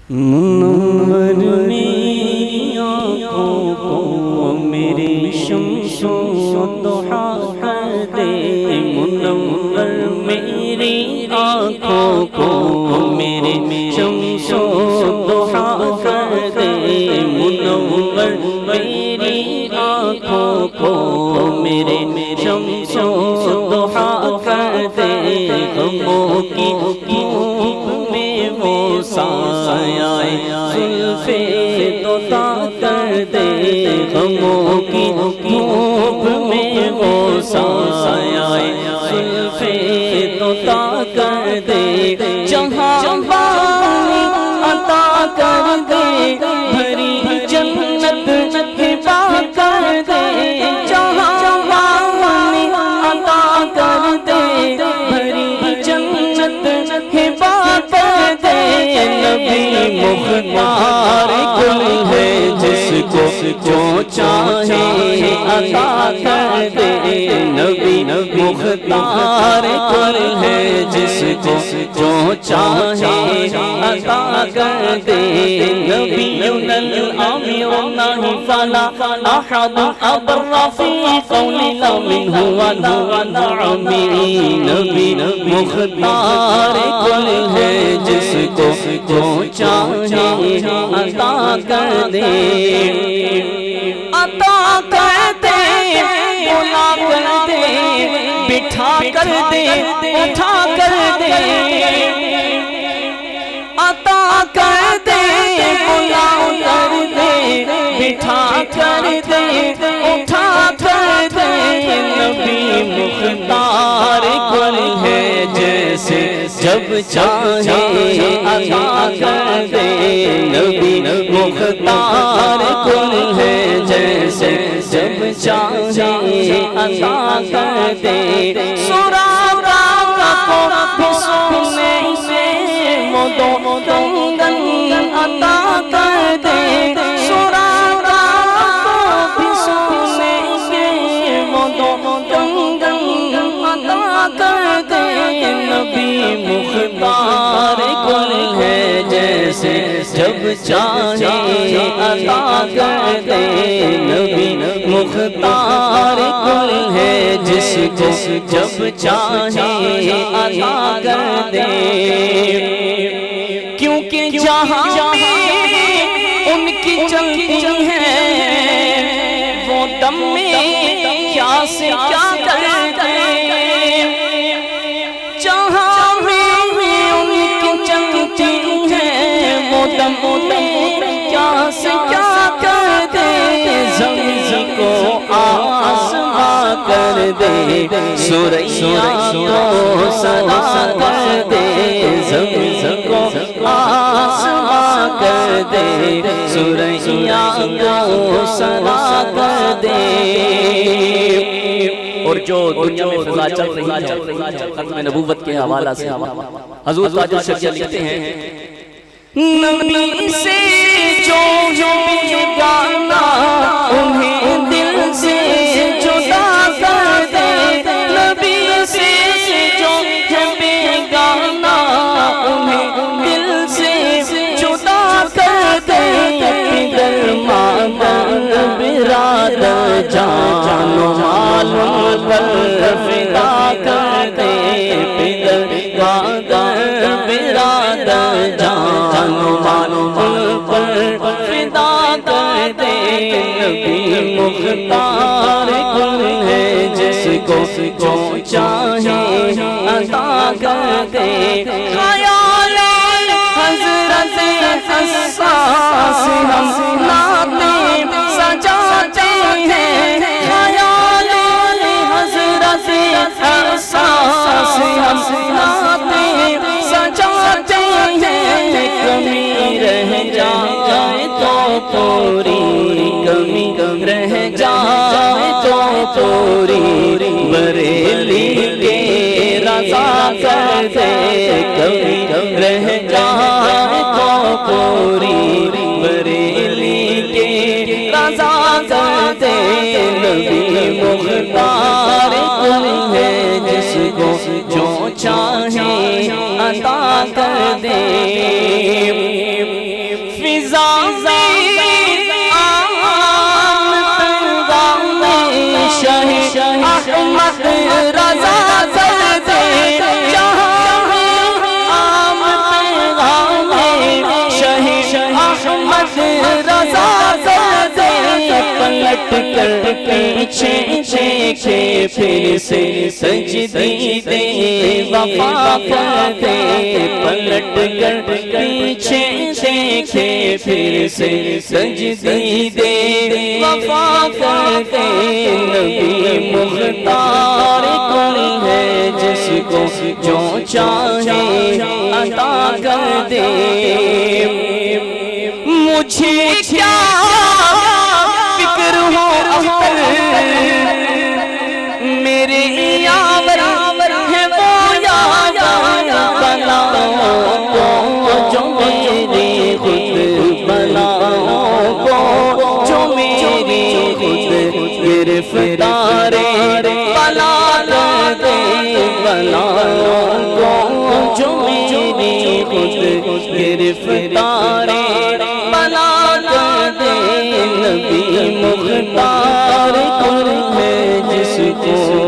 منور میری آنکھوں کو میری شمس و ضحا کر دے، منور میری آنکھوں کو میری شمس و ضحا کر دے، منور میری آنکھوں کو میرے شمس و ضحا کر دے، غموں کی دھوپ میں وہ سایہ زلف طوطا کر دے، غموں کی دھوپ میں وہ سایہ زلف طوطا کر دے، جہاں بانی عطا کر دے، بھری جنت ہبا کر دے، جہاں بانی عطا کر دے، بھری جنت ہبا کر دے، نبی مختار کل ہے جس کو جو چاہے عطا کر دے، نبی مختار کل ہے جس کو جو چاہے عطا کر دے، نبی الامر اللہ فلا احد ابر فی قول لا منہ ولا نعمی، نبی مختار کل ہے جس کو جو چاہے عطا کر دے، عطا کر دے، بلا کر دے، بٹھا کر دے، اٹھا کر دے، عطا کر دے، بلا کر دے، بٹھا کر دے، اٹھا کر دے، نبی مختار کل ہے جیسے جب چاہے عطا کر دے، نبی مختار کل ہے جیسے جب چاہے عطا کر دے، سراغا کو بھی سونے سے وہ دو کنگن عطا کر دے، سراغا کو بھی سونے سے وہ دو کنگن عطا کر دے، نبی مختار کل ہے جیسے جب چاہے عطا کر دے، نبی مختار کل ہے جس کو جب چاہے عطا کر دے، کیونکہ جہاں میں ان کی چلتی ہے وہ دم میں کیا سے کیا کر دے، جہاں میں ان کی چلتی ہے وہ دم میں کیا سے کیا کر دے، زمین کو آسماں کر دے، سوریا کو سنا کر دے، زمین کو آسماں کر دے، سوریا کو سنا کر دے۔ اور جو دنیا میں فضا چل رہی ہے ختم نبوت کے حوالہ سے، حضور تاج الشریعہ لکھتے ہیں، نبی سے جو بیگانہ انہیں دل سے جدا کر دے، نبی سے جو بیگانہ انہیں دل سے جدا کر دے، پدر مادر برادر جان و مال پر فدا کر دے، پدر مادر برادر جان و مال پر فدا کر دے، نبی مختار کل ہے جس کو جو چاہے عطا کر دے، خیال حضرت حساس ہم نعتیں سجاتے ہیں، خیال حضرت حساس ہم نعتیں سجاتے ہیں، کمی رہ جائے تو پوری، کمی رہ جائے تو پوری، بریلی کے رضا کر دے، کمی رہ جائے تو پوری، بریلی کے رضا کر دے، نبی مختار کل ہے جس کو جو چاہے عطا کر دے۔ پیچھے دیکھے پھر سے سجدے وفا کر دے پلٹ کر پیچھے دیکھے پھر سے سجدے وفا کر دے نبی مختار کوئی ہے جس کو جو چاہے عطا کر دے مجھے کیا فکر ہو اختر میرے یاور ہے وہ یاور بلاؤں کو جو میری خود بلاؤں کو جو میری خود گرفتار بلا کر دے بلاؤں کو جو میری خود گرفتار بلا کر دے نبی مختار کوئی ہے جس کو